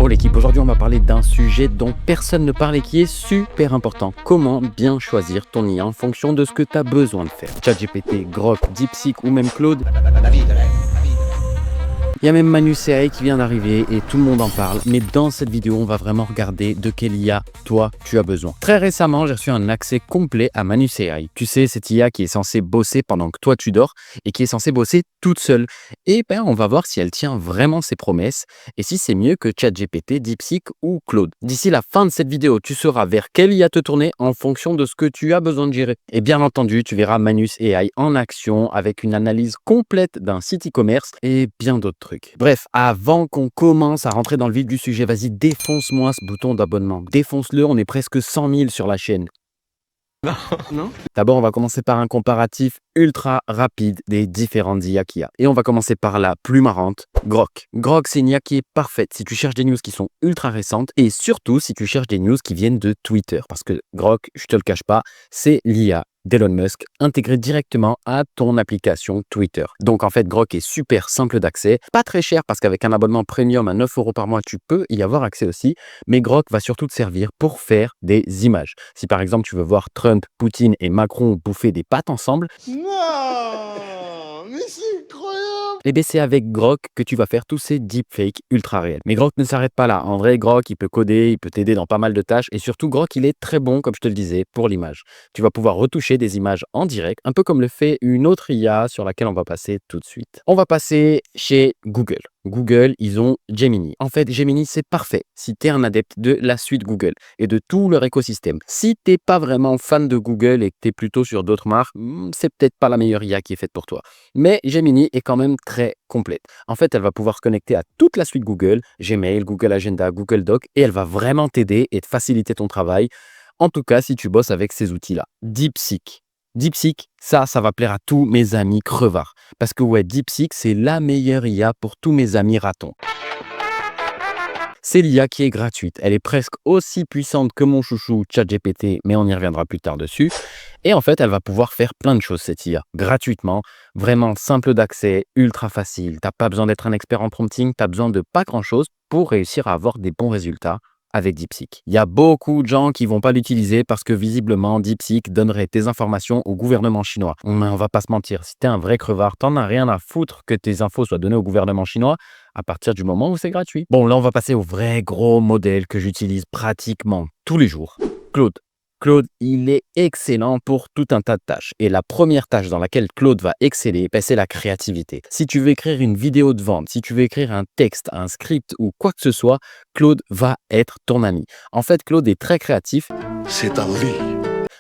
Ciao l'équipe, aujourd'hui on va parler d'un sujet dont personne ne parle et qui est super important. Comment bien choisir ton IA en fonction de ce que tu as besoin de faire. ChatGPT, Grok, DeepSeek ou même Claude. La vie de rêve. Il y a même Manu CI qui vient d'arriver et tout le monde en parle. Mais dans cette vidéo, on va vraiment regarder de quelle IA, toi, tu as besoin. Très récemment, j'ai reçu un accès complet à Manu CI. Tu sais, cette IA qui est censée bosser pendant que toi, tu dors et qui est censée bosser toute seule. Et on va voir si elle tient vraiment ses promesses et si c'est mieux que ChatGPT, DeepSeek ou Claude. D'ici la fin de cette vidéo, tu sauras vers quelle IA te tourner en fonction de ce que tu as besoin de gérer. Et bien entendu, tu verras Manus AI en action avec une analyse complète d'un site e-commerce et bien d'autres trucs. Bref, avant qu'on commence à rentrer dans le vif du sujet, vas-y, défonce-moi ce bouton d'abonnement. Défonce-le, on est presque 100 000 sur la chaîne. Non. D'abord, on va commencer par un comparatif ultra rapide des différentes IA qu'il y a. Et on va commencer par la plus marrante, Grok. Grok, c'est une IA qui est parfaite si tu cherches des news qui sont ultra récentes et surtout si tu cherches des news qui viennent de Twitter. Parce que Grok, je te le cache pas, c'est l'IA d'Elon Musk intégré directement à ton application Twitter. Donc en fait, Grok est super simple d'accès, pas très cher parce qu'avec un abonnement premium à 9 € par mois, tu peux y avoir accès aussi, mais Grok va surtout te servir pour faire des images. Si par exemple tu veux voir Trump, Poutine et Macron bouffer des pâtes ensemble, Non, mais c'est incroyable. et c'est avec Grok que tu vas faire tous ces deepfakes ultra réels. Mais Grok ne s'arrête pas là. En vrai, Grok, il peut coder, il peut t'aider dans pas mal de tâches. Et surtout, Grok, il est très bon, comme je te le disais, pour l'image. Tu vas pouvoir retoucher des images en direct, un peu comme le fait une autre IA sur laquelle on va passer tout de suite. On va passer chez Google. Google, ils ont Gemini. En fait, Gemini, c'est parfait si tu es un adepte de la suite Google et de tout leur écosystème. Si tu n'es pas vraiment fan de Google et que tu es plutôt sur d'autres marques, c'est peut-être pas la meilleure IA qui est faite pour toi. Mais Gemini est quand même très complète. En fait, elle va pouvoir se connecter à toute la suite Google, Gmail, Google Agenda, Google Doc, et elle va vraiment t'aider et te faciliter ton travail. En tout cas, si tu bosses avec ces outils-là. DeepSeek. DeepSeek, ça va plaire à tous mes amis crevards. Parce que ouais, DeepSeek, c'est la meilleure IA pour tous mes amis ratons. C'est l'IA qui est gratuite. Elle est presque aussi puissante que mon chouchou ChatGPT, mais on y reviendra plus tard dessus. Et en fait, elle va pouvoir faire plein de choses, cette IA, gratuitement, vraiment simple d'accès, ultra facile. T'as pas besoin d'être un expert en prompting, t'as besoin de pas grand-chose pour réussir à avoir des bons résultats avec DeepSeek. Il y a beaucoup de gens qui vont pas l'utiliser parce que visiblement, DeepSeek donnerait tes informations au gouvernement chinois. Mais on va pas se mentir, si t'es un vrai crevard, t'en as rien à foutre que tes infos soient données au gouvernement chinois à partir du moment où c'est gratuit. Bon, là, on va passer au vrai gros modèle que j'utilise pratiquement tous les jours. Claude. Claude, il est excellent pour tout un tas de tâches. Et la première tâche dans laquelle Claude va exceller, c'est la créativité. Si tu veux écrire une vidéo de vente, si tu veux écrire un texte, un script ou quoi que ce soit, Claude va être ton ami. En fait, Claude est très créatif. C'est en vie.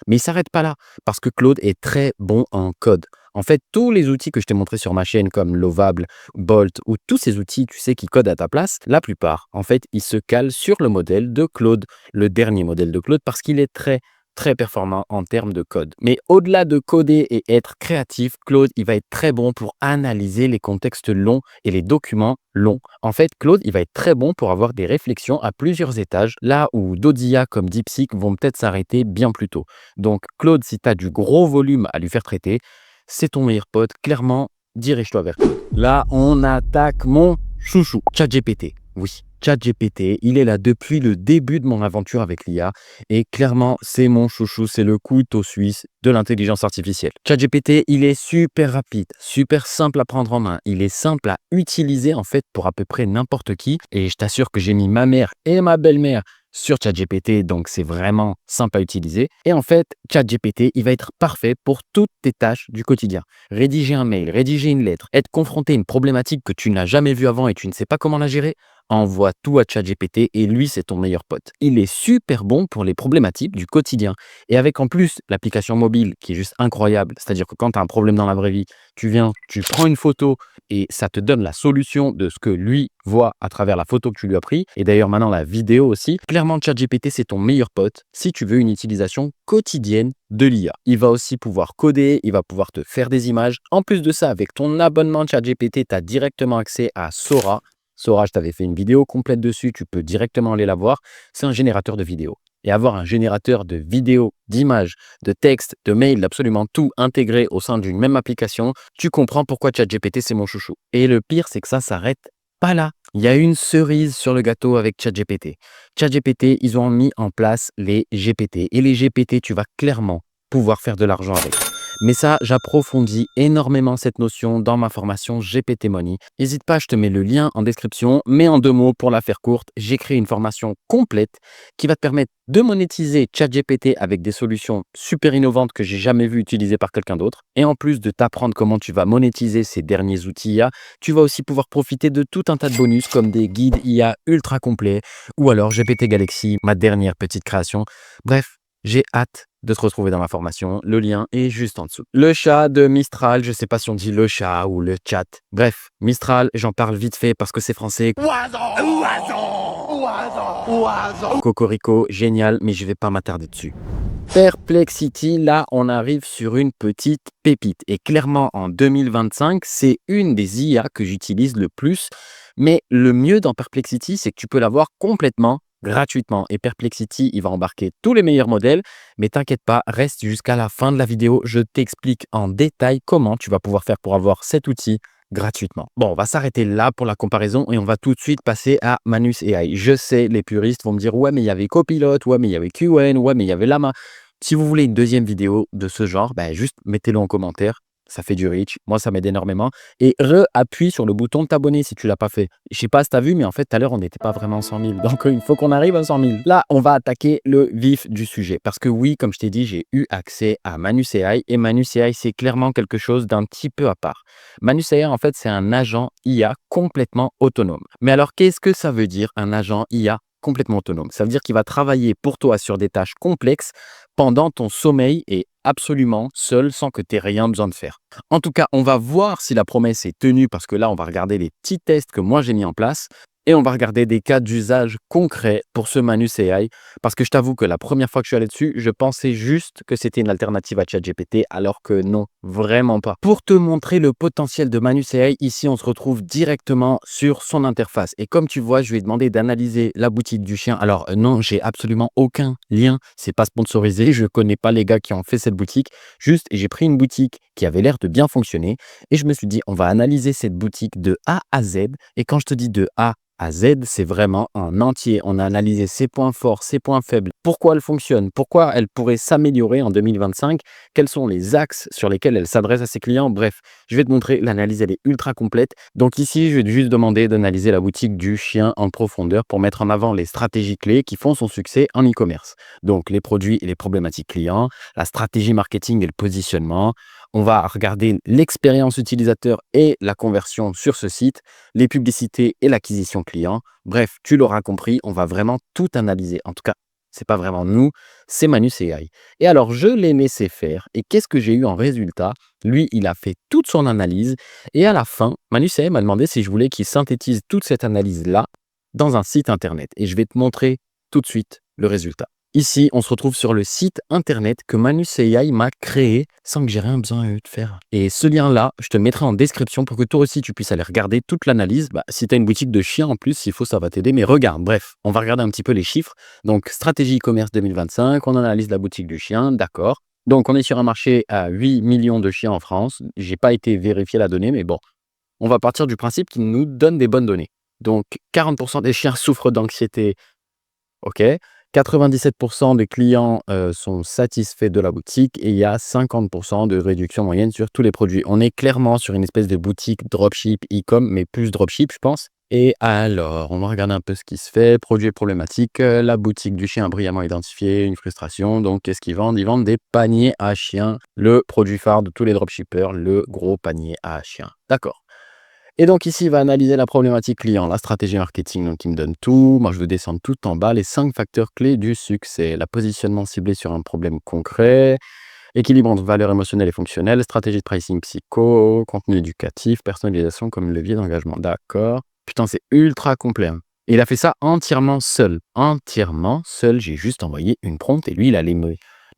Mais il ne s'arrête pas là, parce que Claude est très bon en code. En fait, tous les outils que je t'ai montrés sur ma chaîne, comme Lovable, Bolt, ou tous ces outils, tu sais, qui codent à ta place, la plupart, en fait, ils se calent sur le modèle de Claude, le dernier modèle de Claude, parce qu'il est très performant en termes de code. Mais au-delà de coder et être créatif, Claude, il va être très bon pour analyser les contextes longs et les documents longs. En fait, Claude, il va être très bon pour avoir des réflexions à plusieurs étages, là où d'autres IA comme DeepSeek vont peut-être s'arrêter bien plus tôt. Donc, Claude, si tu as du gros volume à lui faire traiter, c'est ton meilleur pote. Clairement, dirige-toi vers Claude. Là, on attaque mon chouchou, ChatGPT. Oui, ChatGPT, il est là depuis le début de mon aventure avec l'IA et clairement, c'est mon chouchou, c'est le couteau suisse de l'intelligence artificielle. ChatGPT, il est super rapide, super simple à prendre en main, il est simple à utiliser en fait pour à peu près n'importe qui et je t'assure que j'ai mis ma mère et ma belle-mère sur ChatGPT, donc c'est vraiment simple à utiliser. Et en fait, ChatGPT, il va être parfait pour toutes tes tâches du quotidien. Rédiger un mail, rédiger une lettre, être confronté à une problématique que tu n'as jamais vue avant et tu ne sais pas comment la gérer, envoie tout à ChatGPT et lui, c'est ton meilleur pote. Il est super bon pour les problématiques du quotidien. Et avec en plus l'application mobile qui est juste incroyable, c'est-à-dire que quand tu as un problème dans la vraie vie, tu viens, tu prends une photo et ça te donne la solution de ce que lui voit à travers la photo que tu lui as prise. Et d'ailleurs, maintenant, la vidéo aussi. Clairement, ChatGPT, c'est ton meilleur pote si tu veux une utilisation quotidienne de l'IA. Il va aussi pouvoir coder, il va pouvoir te faire des images. En plus de ça, avec ton abonnement ChatGPT, tu as directement accès à Sora. Sora, je t'avais fait une vidéo complète dessus, tu peux directement aller la voir. C'est un générateur de vidéos. Et avoir un générateur de vidéos, d'images, de textes, de mails, absolument tout intégré au sein d'une même application, tu comprends pourquoi ChatGPT, c'est mon chouchou. Et le pire, c'est que ça s'arrête pas là. Il y a une cerise sur le gâteau avec ChatGPT. ChatGPT, ils ont mis en place les GPT. Et les GPT, tu vas clairement pouvoir faire de l'argent avec. Mais ça, j'approfondis énormément cette notion dans ma formation GPT Money. N'hésite pas, je te mets le lien en description. Mais en 2 mots, pour la faire courte, j'ai créé une formation complète qui va te permettre de monétiser ChatGPT avec des solutions super innovantes que j'ai jamais vues utilisées par quelqu'un d'autre. Et en plus de t'apprendre comment tu vas monétiser ces derniers outils IA, tu vas aussi pouvoir profiter de tout un tas de bonus comme des guides IA ultra complets ou alors GPT Galaxy, ma dernière petite création. Bref, j'ai hâte de te retrouver dans ma formation. Le lien est juste en dessous. Le chat de Mistral, je sais pas si on dit le chat ou le chat. Bref, Mistral, j'en parle vite fait parce que c'est français. Cocorico, génial, mais je vais pas m'attarder dessus. Perplexity, là, on arrive sur une petite pépite. Et clairement, en 2025, c'est une des IA que j'utilise le plus. Mais le mieux dans Perplexity, c'est que tu peux l'avoir complètement gratuitement. Et Perplexity, il va embarquer tous les meilleurs modèles. Mais t'inquiète pas, reste jusqu'à la fin de la vidéo. Je t'explique en détail comment tu vas pouvoir faire pour avoir cet outil gratuitement. Bon, on va s'arrêter là pour la comparaison et on va tout de suite passer à Manus AI. Je sais, les puristes vont me dire « Ouais, mais il y avait Copilot, ouais, mais il y avait QN, ouais, mais il y avait Llama ». Si vous voulez une deuxième vidéo de ce genre, juste mettez-le en commentaire. Ça fait du reach. Moi, ça m'aide énormément. Et appuie sur le bouton de t'abonner si tu l'as pas fait. Je sais pas si tu as vu, mais en fait, tout à l'heure, on n'était pas vraiment 100 000. Donc, il faut qu'on arrive à 100 000. Là, on va attaquer le vif du sujet. Parce que oui, comme je t'ai dit, j'ai eu accès à Manus AI. Et Manus AI, c'est clairement quelque chose d'un petit peu à part. Manus AI, en fait, c'est un agent IA complètement autonome. Mais alors, qu'est-ce que ça veut dire, un agent IA complètement autonome? Ça veut dire qu'il va travailler pour toi sur des tâches complexes pendant ton sommeil et absolument seul sans que tu aies rien besoin de faire. En tout cas, on va voir si la promesse est tenue parce que là, on va regarder les petits tests que moi j'ai mis en place et on va regarder des cas d'usage concrets pour ce Manus AI parce que je t'avoue que la première fois que je suis allé dessus, je pensais juste que c'était une alternative à ChatGPT alors que non, vraiment pas. Pour te montrer le potentiel de Manus AI, ici on se retrouve directement sur son interface et comme tu vois, je lui ai demandé d'analyser la boutique du chien. Alors non, j'ai absolument aucun lien, c'est pas sponsorisé, je connais pas les gars qui ont fait cette boutique, juste j'ai pris une boutique qui avait l'air de bien fonctionner et je me suis dit on va analyser cette boutique de A à Z et quand je te dis de A à Z, c'est vraiment en entier. On a analysé ses points forts, ses points faibles, pourquoi elle fonctionne, pourquoi elle pourrait s'améliorer en 2025, quels sont les axes sur lesquels elle s'adresse à ses clients. Bref, je vais te montrer, l'analyse, elle est ultra complète. Donc ici, je vais te juste demander d'analyser la boutique du chien en profondeur pour mettre en avant les stratégies clés qui font son succès en e-commerce. Donc les produits et les problématiques clients, la stratégie marketing et le positionnement. On va regarder l'expérience utilisateur et la conversion sur ce site, les publicités et l'acquisition client. Bref, tu l'auras compris, on va vraiment tout analyser. En tout cas, c'est pas vraiment nous, c'est Manus AI. Et alors, je l'ai laissé faire. Et qu'est-ce que j'ai eu en résultat? Lui, il a fait toute son analyse. Et à la fin, Manus AI m'a demandé si je voulais qu'il synthétise toute cette analyse-là dans un site internet. Et je vais te montrer tout de suite le résultat. Ici, on se retrouve sur le site internet que Manus AI m'a créé sans que j'ai rien besoin de faire. Et ce lien-là, je te le mettrai en description pour que toi aussi tu puisses aller regarder toute l'analyse. Si tu as une boutique de chiens en plus, s'il faut, ça va t'aider. Mais regarde, bref, on va regarder un petit peu les chiffres. Donc, stratégie e-commerce 2025, on analyse la boutique du chien, d'accord. Donc, on est sur un marché à 8 millions de chiens en France. J'ai pas été vérifier la donnée, mais bon, on va partir du principe qu'il nous donne des bonnes données. Donc, 40% des chiens souffrent d'anxiété. OK. 97% des clients sont satisfaits de la boutique et il y a 50% de réduction moyenne sur tous les produits. On est clairement sur une espèce de boutique dropship e-com, mais plus dropship, je pense. Et alors, on va regarder un peu ce qui se fait. Produits problématiques, la boutique du chien brillamment identifiée, une frustration. Donc, qu'est-ce qu'ils vendent? Ils vendent des paniers à chiens. Le produit phare de tous les dropshippers, le gros panier à chiens. D'accord. Et donc ici, il va analyser la problématique client, la stratégie marketing, donc il me donne tout. Moi, je veux descendre tout en bas, les 5 facteurs clés du succès. Le positionnement ciblé sur un problème concret, équilibre entre valeurs émotionnelles et fonctionnelles, stratégie de pricing psycho, contenu éducatif, personnalisation comme levier d'engagement. D'accord. Putain, c'est ultra complet, hein. Et il a fait ça entièrement seul. Entièrement seul, j'ai juste envoyé une prompt et lui, il allait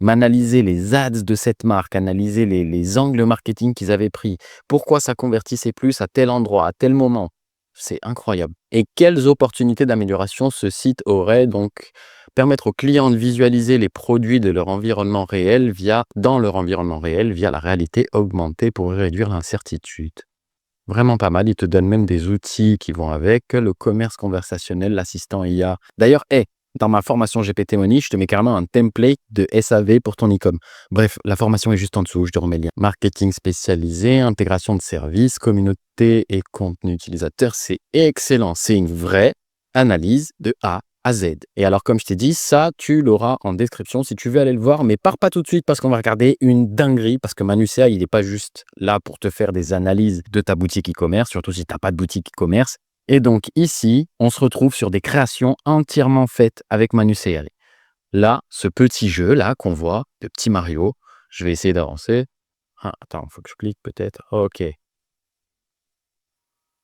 m'analyser les ads de cette marque, analyser les angles marketing qu'ils avaient pris, pourquoi ça convertissait plus à tel endroit, à tel moment. C'est incroyable. Et quelles opportunités d'amélioration ce site aurait, donc permettre aux clients de visualiser les produits de leur environnement réel dans leur environnement réel via la réalité augmentée pour réduire l'incertitude. Vraiment pas mal. Il te donne même des outils qui vont avec, le commerce conversationnel, l'assistant IA. D'ailleurs, dans ma formation GPT Money, je te mets carrément un template de SAV pour ton e-com. Bref, la formation est juste en dessous, je te remets le lien. Marketing spécialisé, intégration de services, communauté et contenu utilisateur, c'est excellent. C'est une vraie analyse de A à Z. Et alors, comme je t'ai dit, ça, tu l'auras en description si tu veux aller le voir, mais pars pas tout de suite parce qu'on va regarder une dinguerie, parce que Manusia, il n'est pas juste là pour te faire des analyses de ta boutique e-commerce, surtout si tu n'as pas de boutique e-commerce. Et donc ici, on se retrouve sur des créations entièrement faites avec Manusia. Là, ce petit jeu là qu'on voit, de petit Mario, je vais essayer d'avancer. Ah, attends, il faut que je clique peut-être. Ok.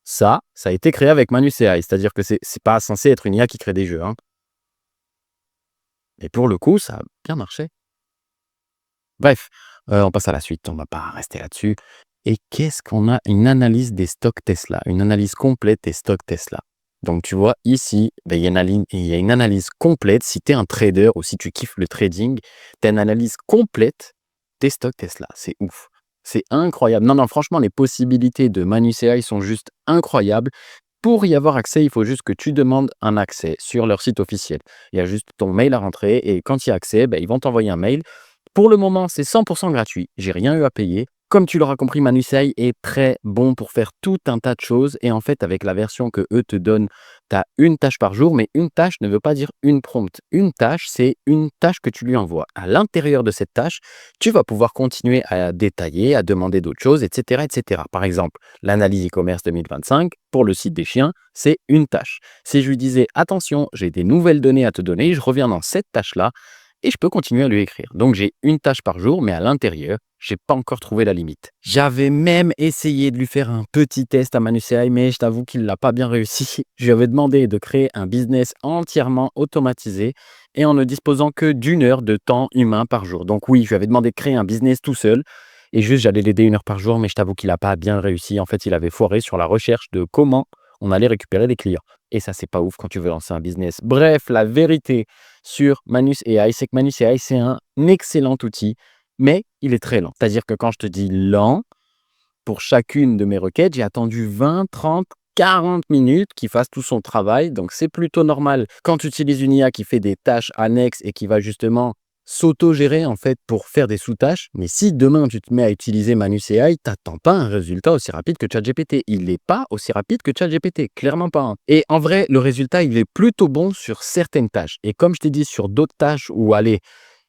Ça a été créé avec Manusia, c'est-à-dire que c'est pas censé être une IA qui crée des jeux, hein. Et pour le coup, ça a bien marché. Bref, on passe à la suite, on va pas rester là-dessus. Et qu'est-ce qu'on a? Une analyse des stocks Tesla, une analyse complète des stocks Tesla. Donc tu vois ici, il y a une analyse complète. Si tu es un trader ou si tu kiffes le trading, tu as une analyse complète des stocks Tesla. C'est ouf. C'est incroyable. Non, franchement, les possibilités de Manusia, ils sont juste incroyables. Pour y avoir accès, il faut juste que tu demandes un accès sur leur site officiel. Il y a juste ton mail à rentrer et quand il y a accès, ils vont t'envoyer un mail. Pour le moment, c'est 100% gratuit. J'ai rien eu à payer. Comme tu l'auras compris, Manusia est très bon pour faire tout un tas de choses. Et en fait, avec la version que eux te donnent, tu as une tâche par jour, mais une tâche ne veut pas dire une prompt. Une tâche, c'est une tâche que tu lui envoies. À l'intérieur de cette tâche, tu vas pouvoir continuer à détailler, à demander d'autres choses, etc., etc. Par exemple, l'analyse e-commerce 2025 pour le site des chiens, c'est une tâche. Si je lui disais, attention, j'ai des nouvelles données à te donner, je reviens dans cette tâche-là, et je peux continuer à lui écrire. Donc, j'ai une tâche par jour, mais à l'intérieur, je n'ai pas encore trouvé la limite. J'avais même essayé de lui faire un petit test à Manusia, mais je t'avoue qu'il ne l'a pas bien réussi. Je lui avais demandé de créer un business entièrement automatisé et en ne disposant que d'1 heure de temps humain par jour. Donc oui, je lui avais demandé de créer un business tout seul et juste j'allais l'aider 1 heure par jour, mais je t'avoue qu'il n'a pas bien réussi. En fait, il avait foiré sur la recherche de comment on allait récupérer des clients. Et ça, c'est pas ouf quand tu veux lancer un business. Bref, la vérité sur Manus AI, c'est que Manus AI, c'est un excellent outil, mais il est très lent. C'est-à-dire que quand je te dis lent, pour chacune de mes requêtes, j'ai attendu 20, 30, 40 minutes qu'il fasse tout son travail. Donc, c'est plutôt normal. Quand tu utilises une IA qui fait des tâches annexes et qui va justement s'auto-gérer en fait pour faire des sous-tâches. Mais si demain tu te mets à utiliser Manus AI, t'attends pas un résultat aussi rapide que ChatGPT. Il n'est pas aussi rapide que ChatGPT, clairement pas, hein. Et en vrai, le résultat, il est plutôt bon sur certaines tâches. Et comme je t'ai dit, sur d'autres tâches où, allez,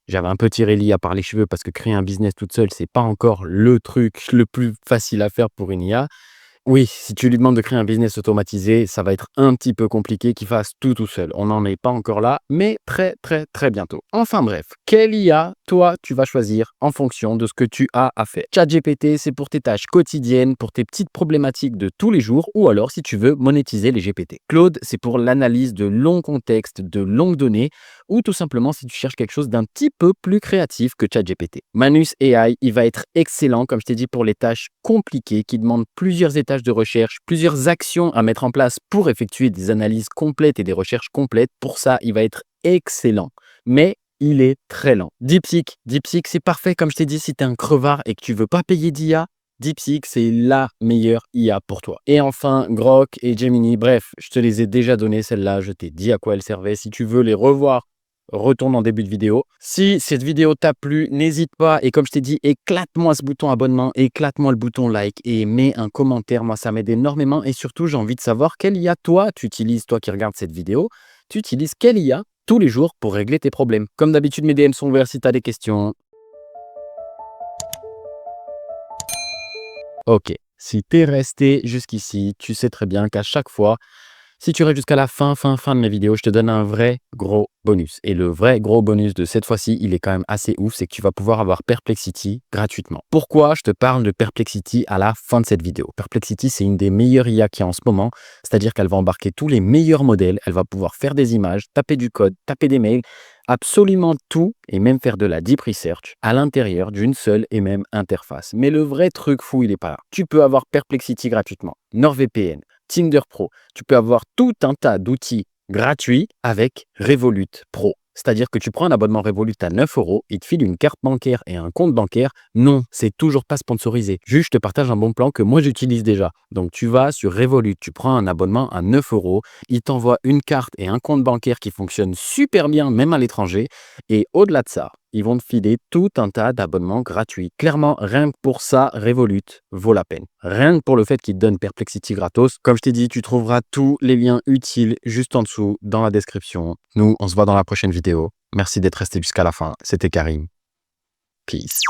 j'avais un peu tiré l'IA par les cheveux parce que créer un business toute seule, c'est pas encore le truc le plus facile à faire pour une IA. Oui, si tu lui demandes de créer un business automatisé, ça va être un petit peu compliqué qu'il fasse tout seul. On n'en est pas encore là, mais très, très, très bientôt. Enfin bref, quelle IA, toi, tu vas choisir en fonction de ce que tu as à faire. ChatGPT, c'est pour tes tâches quotidiennes, pour tes petites problématiques de tous les jours, ou alors si tu veux monétiser les GPT. Claude, c'est pour l'analyse de longs contextes, de longues données, ou tout simplement si tu cherches quelque chose d'un petit peu plus créatif que ChatGPT. Manus AI, il va être excellent, comme je t'ai dit, pour les tâches compliquées qui demandent plusieurs étages de recherche, plusieurs actions à mettre en place pour effectuer des analyses complètes et des recherches complètes. Pour ça, il va être excellent. Mais il est très lent. DeepSeek, c'est parfait, comme je t'ai dit, si tu es un crevard et que tu veux pas payer d'IA, DeepSeek, c'est la meilleure IA pour toi. Et enfin, Grok et Gemini, bref, je te les ai déjà données, celles-là, je t'ai dit à quoi elles servaient. Si tu veux les revoir, retourne en début de vidéo. Si cette vidéo t'a plu, n'hésite pas et comme je t'ai dit, éclate-moi ce bouton abonnement, éclate-moi le bouton like et mets un commentaire. Moi, ça m'aide énormément et surtout, j'ai envie de savoir quelle IA toi tu utilises, toi qui regardes cette vidéo. Tu utilises quelle IA tous les jours pour régler tes problèmes. Comme d'habitude, mes DM sont ouverts si tu as des questions. Ok, si tu es resté jusqu'ici, tu sais très bien qu'à chaque fois, si tu restes jusqu'à la fin de mes vidéos, je te donne un vrai gros bonus. Et le vrai gros bonus de cette fois-ci, il est quand même assez ouf, c'est que tu vas pouvoir avoir Perplexity gratuitement. Pourquoi je te parle de Perplexity à la fin de cette vidéo? Perplexity, c'est une des meilleures IA qu'il y a en ce moment, c'est-à-dire qu'elle va embarquer tous les meilleurs modèles, elle va pouvoir faire des images, taper du code, taper des mails, absolument tout et même faire de la deep research à l'intérieur d'une seule et même interface. Mais le vrai truc fou, il est pas là. Tu peux avoir Perplexity gratuitement, NordVPN, Tinder Pro. Tu peux avoir tout un tas d'outils gratuits avec Revolut Pro. C'est-à-dire que tu prends un abonnement Revolut à 9 €, il te file une carte bancaire et un compte bancaire. Non, c'est toujours pas sponsorisé. Juste, je te partage un bon plan que moi j'utilise déjà. Donc, tu vas sur Revolut, tu prends un abonnement à 9 €, il t'envoie une carte et un compte bancaire qui fonctionnent super bien, même à l'étranger. Et au-delà de ça, ils vont te filer tout un tas d'abonnements gratuits. Clairement, rien que pour ça, Revolut vaut la peine. Rien que pour le fait qu'ils te donnent Perplexity gratos. Comme je t'ai dit, tu trouveras tous les liens utiles juste en dessous dans la description. Nous, on se voit dans la prochaine vidéo. Merci d'être resté jusqu'à la fin. C'était Karim. Peace.